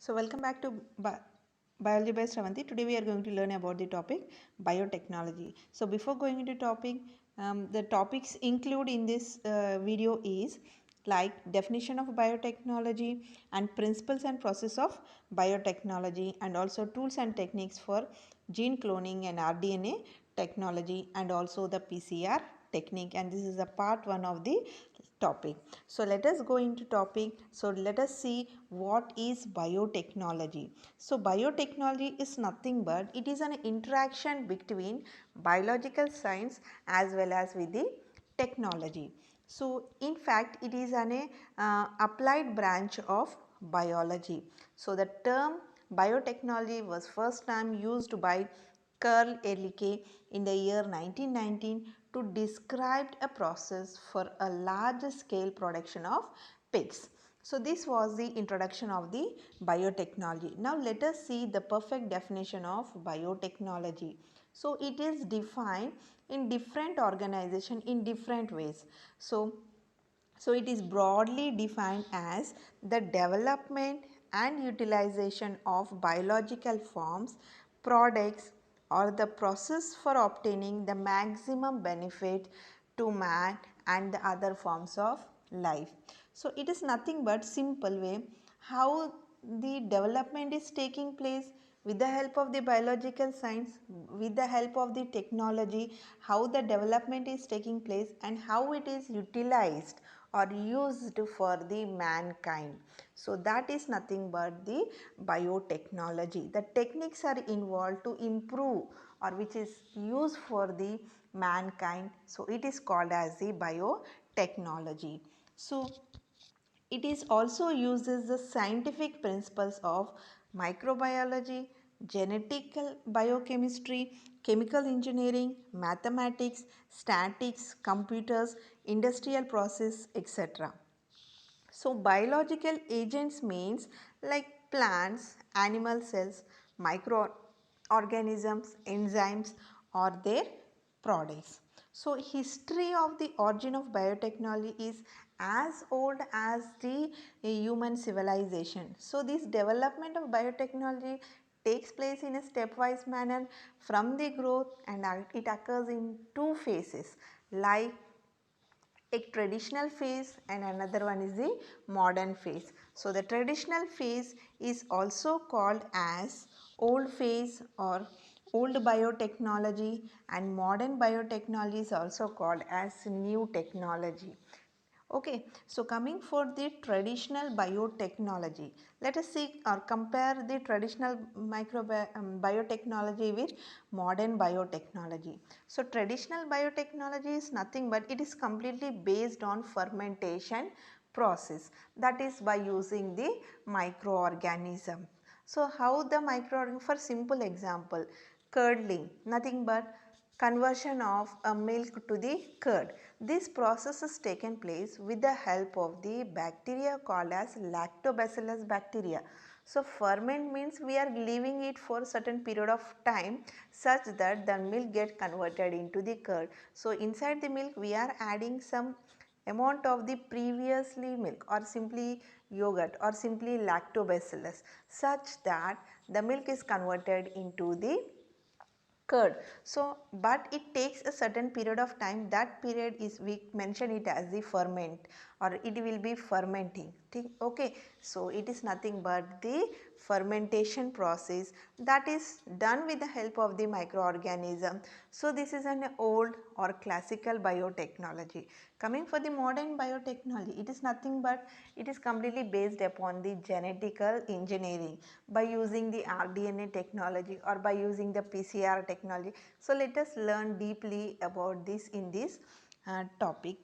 So welcome back to Biology by Shravanti. Today we are going to learn about the topic biotechnology. So before going into topic, the topics include in this video is like definition of biotechnology and principles and process of biotechnology, and also tools and techniques for gene cloning and rDNA technology, and also the PCR technique, and this is the part 1 of the topic. So let us go into topic. So let us see what is biotechnology. So biotechnology is nothing but it is an interaction between biological science as well as with the technology. So in fact it is an applied branch of biology. So the term biotechnology was first time used by Carl Ehrlich in the year 1919 to describe a process for a large scale production of pigs. So this was the introduction of the biotechnology. Now let us see the perfect definition of biotechnology. So it is defined in different organization in different ways. So it is broadly defined as the development and utilization of biological forms, products, or the process for obtaining the maximum benefit to man and the other forms of life. So it is nothing but simple way how the development is taking place with the help of the biological science, with the help of the technology, how the development is taking place and how it is utilized or used for the mankind. So that is nothing but the biotechnology. The techniques are involved to improve or which is used for the mankind. So it is called as the biotechnology. So it is also uses the scientific principles of microbiology, genetical biochemistry, chemical engineering, mathematics, statics, computers, industrial process, etc. So biological agents means like plants, animal cells, microorganisms, enzymes or their products. So history of the origin of biotechnology is as old as the human civilization. So this development of biotechnology takes place in a stepwise manner from the growth, and it occurs in two phases like a traditional phase and another one is the modern phase. So the traditional phase is also called as old phase or old biotechnology, and modern biotechnology is also called as new technology. Okay, so coming for the traditional biotechnology, let us see or compare the traditional biotechnology with modern biotechnology. So traditional biotechnology is nothing but it is completely based on fermentation process, that is by using the microorganism. So how the microorganism, for simple example, curdling, nothing but conversion of a milk to the curd. This process is taken place with the help of the bacteria called as lactobacillus bacteria. So ferment means we are leaving it for certain period of time such that the milk get converted into the curd. So inside the milk we are adding some amount of the previously milk or simply yogurt or simply lactobacillus such that the milk is converted into the curd. So but it takes a certain period of time, that period is we mention it as the ferment or it will be fermenting. Okay, so it is nothing but the fermentation process that is done with the help of the microorganism. So this is an old or classical biotechnology. Coming for the modern biotechnology, it is nothing but it is completely based upon the genetical engineering by using the rDNA technology or by using the PCR technology. So let us learn deeply about this in this topic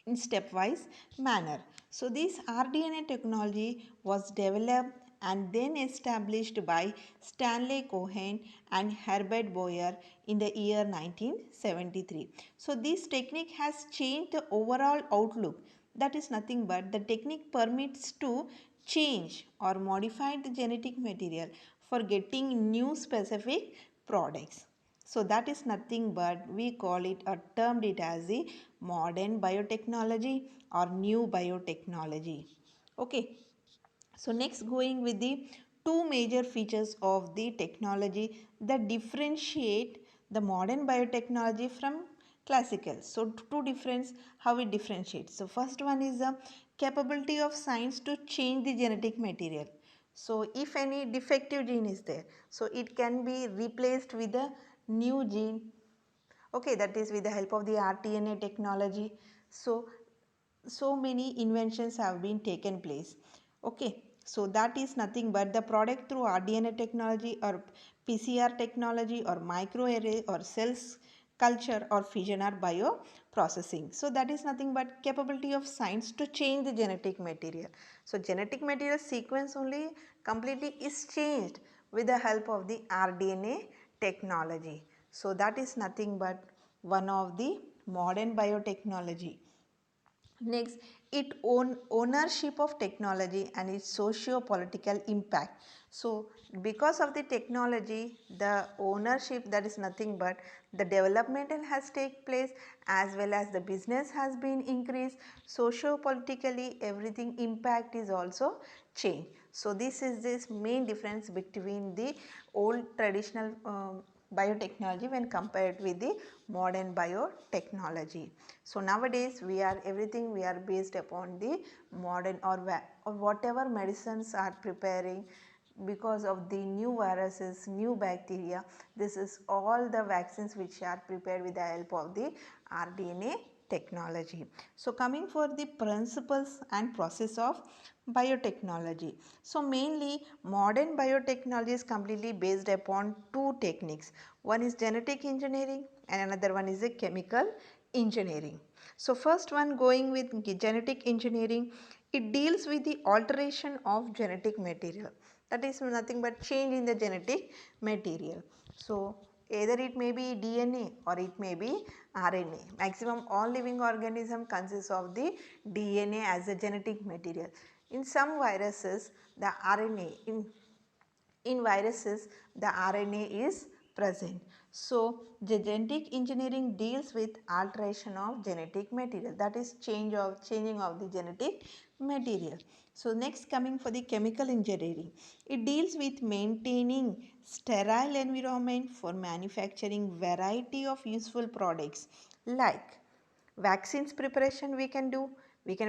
in stepwise manner. So this rDNA technology was developed and then established by Stanley Cohen and Herbert Boyer in the year 1973. So this technique has changed the overall outlook. That is nothing but the technique permits to change or modify the genetic material for getting new specific products. So that is nothing but we call it or termed it as the modern biotechnology or new biotechnology. Okay. So next, going with the two major features of the technology that differentiate the modern biotechnology from classical. So two difference, how it differentiates. So first one is the capability of science to change the genetic material. So if any defective gene is there, so it can be replaced with a new gene. Okay, that is with the help of the rDNA technology. So many inventions have been taken place. Okay, so that is nothing but the product through rDNA technology or PCR technology or microarray or cells culture or fission or bioprocessing. So that is nothing but capability of science to change the genetic material. So genetic material sequence only completely is changed with the help of the rDNA technology. So that is nothing but one of the modern biotechnology. Next, ownership of technology and its socio-political impact. So because of the technology, the ownership, that is nothing but the developmental has taken place as well as the business has been increased. Socio-politically everything impact is also changed. So this is this main difference between the old traditional biotechnology when compared with the modern biotechnology. So nowadays everything we are based upon the modern or whatever medicines are preparing because of the new viruses, new bacteria. This is all the vaccines which are prepared with the help of the rDNA technology. So coming for the principles and process of biotechnology. So mainly modern biotechnology is completely based upon two techniques. One is genetic engineering and another one is a chemical engineering. So first one, going with genetic engineering, it deals with the alteration of genetic material. That is nothing but change in the genetic material. So either it may be DNA or it may be RNA. Maximum all living organism consists of the DNA as a genetic material. In some viruses, the RNA, in viruses the RNA is present. So genetic engineering deals with alteration of genetic material, that is changing of the genetic material. So next, coming for the chemical engineering, it deals with maintaining sterile environment for manufacturing variety of useful products like vaccines preparation. We can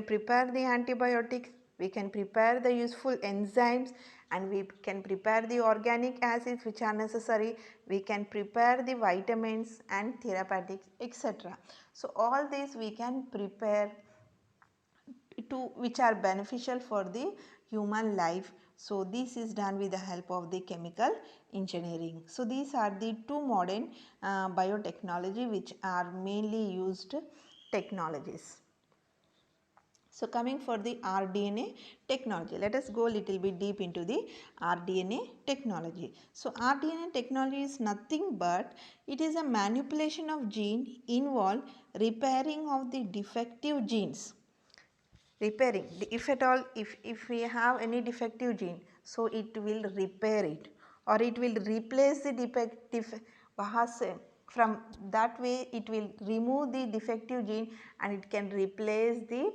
prepare the antibiotics, we can prepare the useful enzymes, and we can prepare the organic acids which are necessary, we can prepare the vitamins and therapeutics, etc. So all these we can prepare to which are beneficial for the human life. So this is done with the help of the chemical engineering. So these are the two modern biotechnology which are mainly used technologies. So coming for the rDNA technology, let us go a little bit deep into the rDNA technology. So rDNA technology is nothing but it is a manipulation of gene involve repairing of the defective genes. Repairing, if at all, if we have any defective gene, so it will repair it or it will replace the defective from that way it will remove the defective gene and it can replace the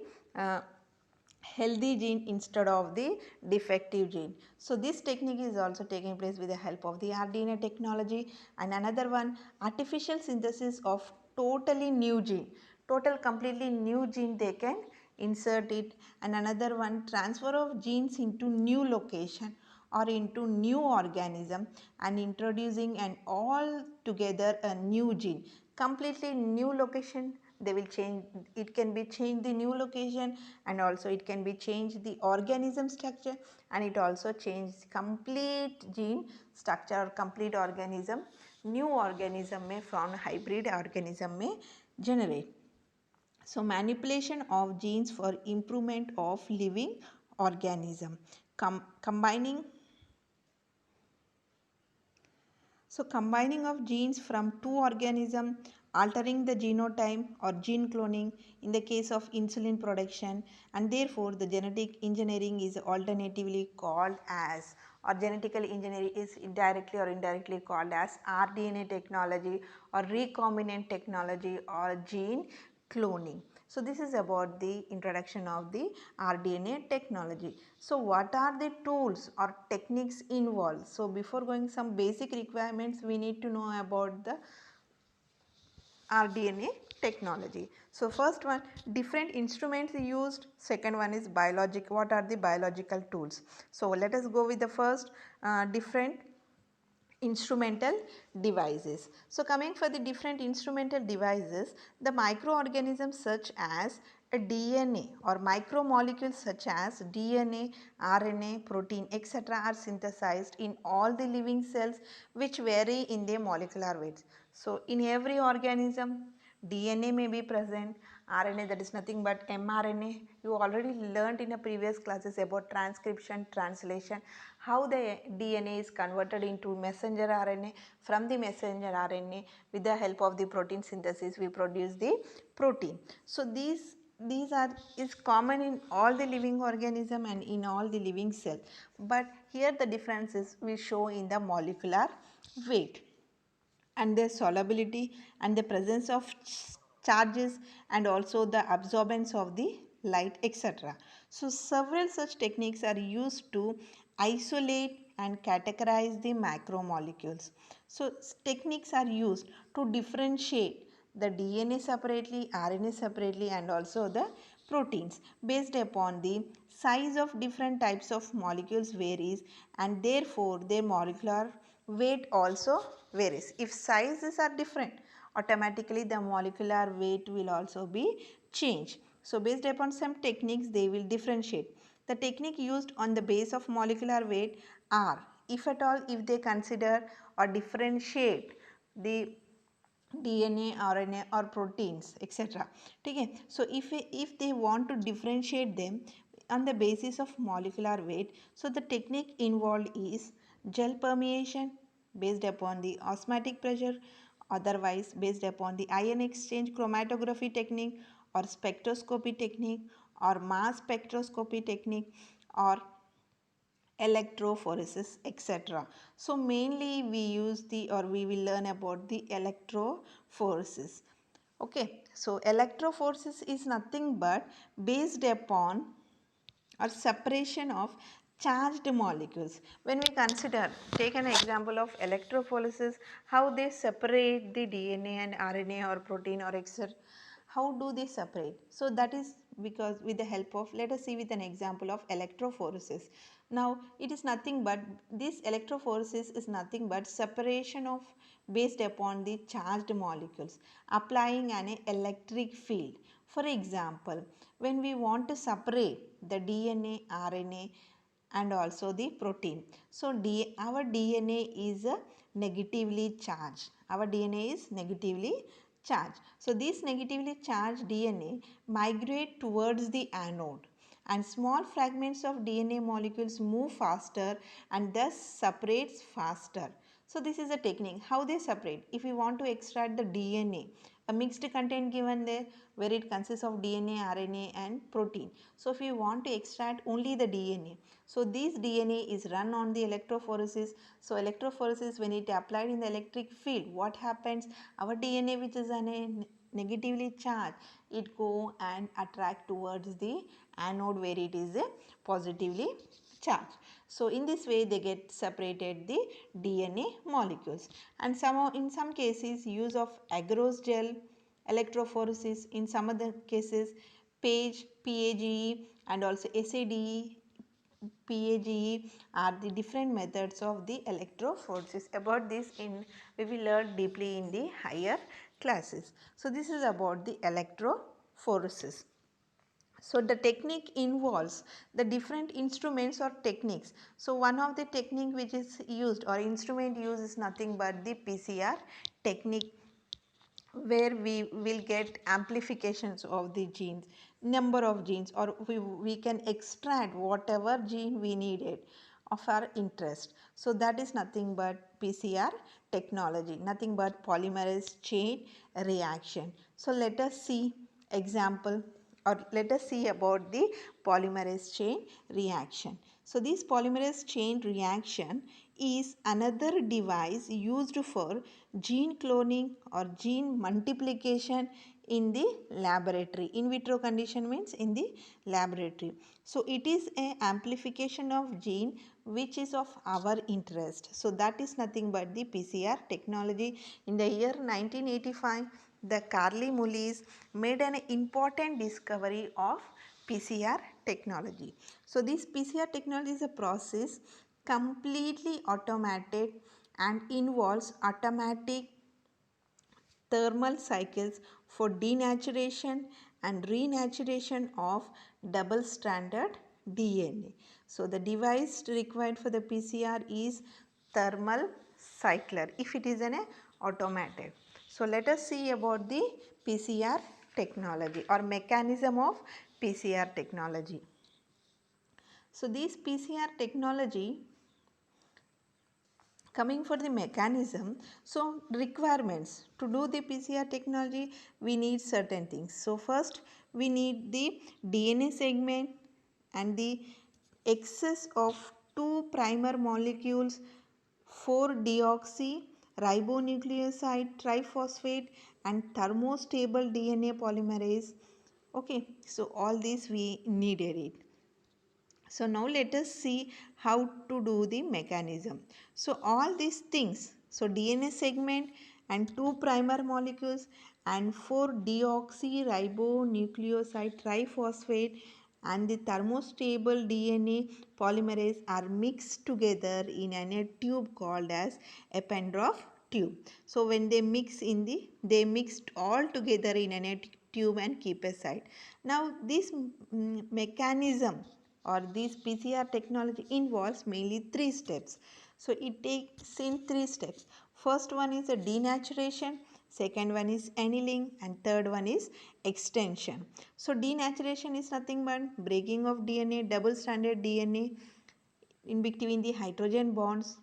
healthy gene instead of the defective gene. So this technique is also taking place with the help of the rDNA technology. And another one, artificial synthesis of totally new gene, total completely new gene they can insert it. And another one, transfer of genes into new location or into new organism and introducing an all together a new gene, completely new location. They will change, it can be changed the new location, and also it can be changed the organism structure, and it also changes complete gene structure or complete organism. New organism may from hybrid organism may generate. So manipulation of genes for improvement of living organism. Combining of genes from two organisms, altering the genotype or gene cloning in the case of insulin production, and therefore the genetic engineering is alternatively called as, or genetic engineering is directly or indirectly called as rDNA technology or recombinant technology or gene cloning. So this is about the introduction of the rDNA technology. So what are the tools or techniques involved? So before going some basic requirements, we need to know about the rDNA technology. So first one, different instruments used. Second one is biologic. What are the biological tools? So let us go with the first, different instrumental devices. So coming for the different instrumental devices, the microorganisms such as a DNA or micromolecules such as DNA, RNA, protein, etc. are synthesized in all the living cells, which vary in their molecular weights. So in every organism, DNA may be present, RNA, that is nothing but mRNA. You already learned in a previous classes about transcription, translation, how the DNA is converted into messenger RNA. From the messenger RNA, with the help of the protein synthesis, we produce the protein. So these is common in all the living organism and in all the living cell. But here the differences we show in the molecular weight and their solubility and the presence of charges and also the absorbance of the light, etc. So several such techniques are used to isolate and categorize the macromolecules. So techniques are used to differentiate the DNA separately, RNA separately, and also the proteins based upon the size of different types of molecules varies, and therefore their molecular weight also varies. If sizes are different, automatically the molecular weight will also be changed. So based upon some techniques, they will differentiate. The technique used on the base of molecular weight are, if at all, if they consider or differentiate the DNA, RNA or proteins, etc. Okay. So if they want to differentiate them on the basis of molecular weight, so the technique involved is gel permeation based upon the osmotic pressure, otherwise based upon the ion exchange chromatography technique or spectroscopy technique or mass spectroscopy technique or electrophoresis, etc. So mainly we use the, or we will learn about the electrophoresis. Okay, so electrophoresis is nothing but based upon or separation of charged molecules. When we consider, take an example of electrophoresis, how they separate the DNA and RNA or protein or etc. How do they separate? So that is because with the help of, let us see with an example of electrophoresis. Now it is nothing but, this electrophoresis is nothing but separation of based upon the charged molecules, applying an electric field. For example, when we want to separate the DNA, RNA and also the protein. So our DNA is negatively charged. Our DNA is negatively charged. So this negatively charged DNA migrate towards the anode, and small fragments of DNA molecules move faster and thus separates faster. So this is a technique how they separate. If we want to extract the DNA, a mixed content given there where it consists of DNA, RNA and protein. So if you want to extract only the DNA, so this DNA is run on the electrophoresis. So electrophoresis, when it applied in the electric field, what happens? Our DNA, which is negatively charged, it go and attract towards the anode where it is positively charged. So in this way they get separated the DNA molecules. And in some cases use of agarose gel electrophoresis, in some other cases PAGE and also SADE, PAGE are the different methods of the electrophoresis. About this we will learn deeply in the higher classes. So this is about the electrophoresis. So the technique involves the different instruments or techniques. So one of the technique which is used or instrument used is nothing but the PCR technique, where we will get amplifications of the genes, number of genes, or we can extract whatever gene we needed of our interest. So that is nothing but PCR technology, nothing but polymerase chain reaction. So let us see example, or let us see about the polymerase chain reaction. So this polymerase chain reaction is another device used for gene cloning or gene multiplication in the laboratory. In vitro condition means in the laboratory. So it is a amplification of gene which is of our interest. So that is nothing but the PCR technology. In the year 1985, the Carly Mullis made an important discovery of PCR technology. So this PCR technology is a process completely automated and involves automatic thermal cycles for denaturation and renaturation of double-stranded DNA. So the device required for the PCR is thermal cycler if it is an automated. So let us see about the PCR technology or mechanism of PCR technology. So this PCR technology, coming for the mechanism, so requirements to do the PCR technology, we need certain things. So first we need the DNA segment and the excess of 2 primer molecules, 4-deoxy ribonucleoside triphosphate and thermostable DNA polymerase. Okay, so all these we needed it. So now let us see how to do the mechanism. So all these things, so DNA segment and 2 primer molecules and 4-deoxyribonucleoside triphosphate and the thermostable DNA polymerase are mixed together in a tube called as Eppendorf tube. So when they mixed all together in a tube and keep aside. Now this mechanism or this PCR technology involves mainly 3 steps. So it takes in 3 steps. First one is a denaturation, second one is annealing and third one is extension. So denaturation is nothing but breaking of DNA, double-stranded DNA in between the hydrogen bonds.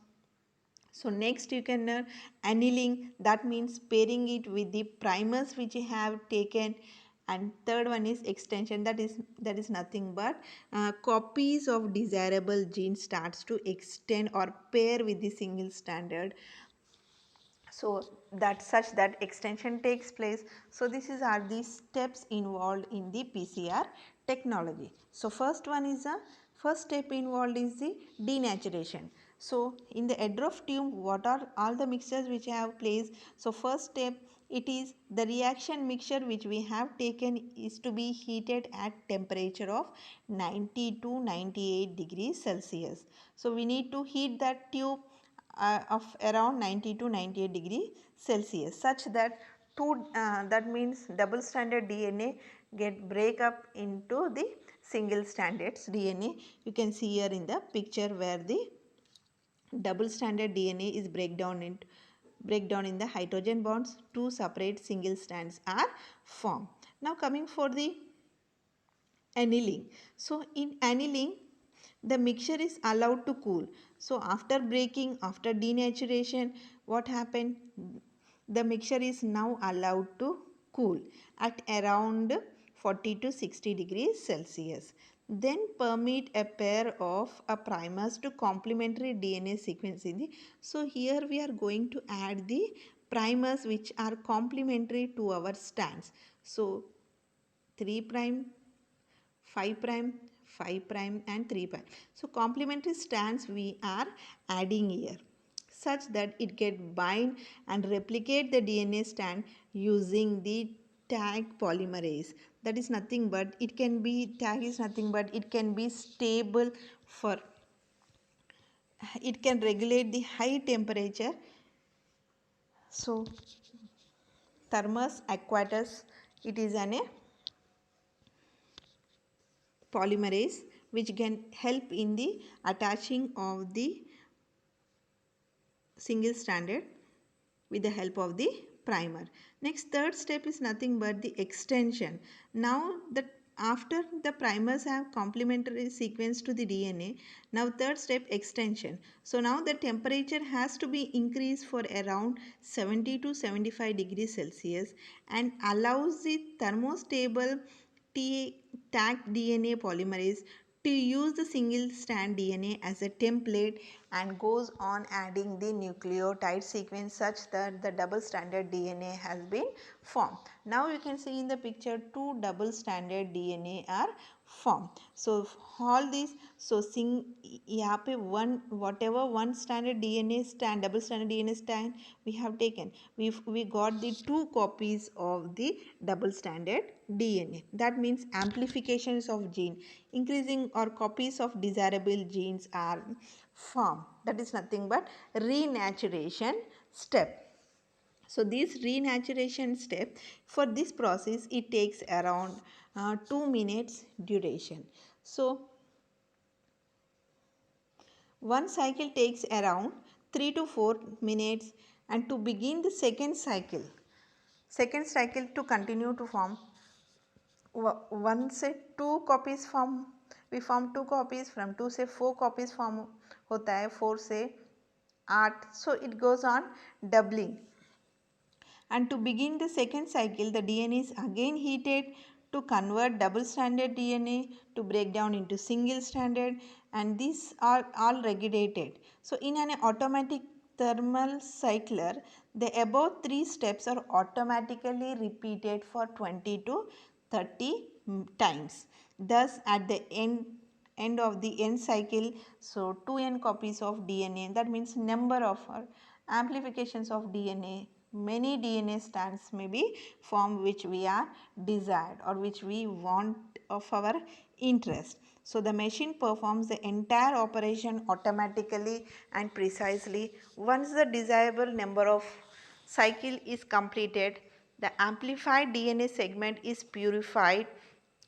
So next you can learn annealing, that means pairing it with the primers which you have taken, and third one is extension, that is nothing but copies of desirable genes starts to extend or pair with the single stranded, so that such that extension takes place. So this is are the steps involved in the PCR technology. So first step involved is the denaturation. So in the Eppendorf tube, what are all the mixtures which I have placed? So first step, it is the reaction mixture which we have taken is to be heated at temperature of 90 to 98 degrees Celsius. So we need to heat that tube of around 90 to 98 degree Celsius such that that means double stranded DNA get break up into the single stranded DNA. You can see here in the picture where the double stranded DNA is breakdown in the hydrogen bonds, 2 separate single strands are formed. Now coming for the annealing. So in annealing, the mixture is allowed to cool. So after breaking, after denaturation, what happened? The mixture is now allowed to cool at around 40 to 60 degrees Celsius. Then permit a pair of primers to complementary DNA sequencing. So here we are going to add the primers which are complementary to our strands. So 3 prime, 5 prime, 5 prime and 3 prime. So complementary strands we are adding here such that it get bind and replicate the DNA strand using the tag polymerase. That is nothing but it can be stable for, it can regulate the high temperature. So Thermus aquatus, it is an polymerase which can help in the attaching of the single stranded with the help of the primer. Next, third step is nothing but the extension. Now that after the primers have complementary sequence to the DNA, now third step, extension. So now the temperature has to be increased for around 70 to 75 degrees Celsius and allows the thermostable tagged DNA polymerase to use the single strand DNA as a template and goes on adding the nucleotide sequence such that the double stranded DNA has been formed. Now you can see in the picture two double stranded DNA are formed. So all these, so यहाँ पे one whatever one stranded DNA strand, double stranded DNA strand we have taken, we got the two copies of the double stranded DNA. That means amplifications of gene, increasing or copies of desirable genes are formed. That is nothing but renaturation step. So this renaturation step, for this process it takes around 2 minutes duration. So one cycle takes around 3 to 4 minutes, and to begin the second cycle to continue to form, once से 2 copies form, we form 2 copies, from 2 से 4 copies form होता है, 4 से 8, so it goes on doubling. And to begin the second cycle, the DNA is again heated to convert double stranded DNA to break down into single stranded, and these are all regulated. So in an automatic thermal cycler, the above 3 steps are automatically repeated for 20 to 30 times. Thus at the end of the end cycle, so 2n copies of DNA, that means number of amplifications of DNA, many DNA strands may be formed which we are desired or which we want of our interest. So the machine performs the entire operation automatically and precisely. Once the desirable number of cycle is completed, the amplified DNA segment is purified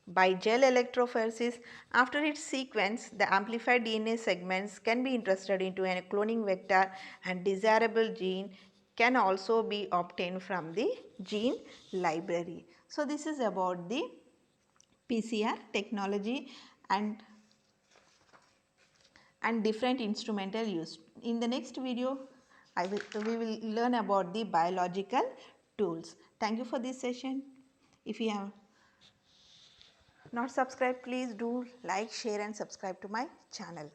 by gel electrophoresis. After its sequence, the amplified DNA segments can be inserted into a cloning vector, and desirable gene can also be obtained from the gene library. So this is about the PCR technology and different instrumental use. In the next video, we will learn about the biological tools. Thank you for this session. If you have not subscribed, please do like, share and subscribe to my channel.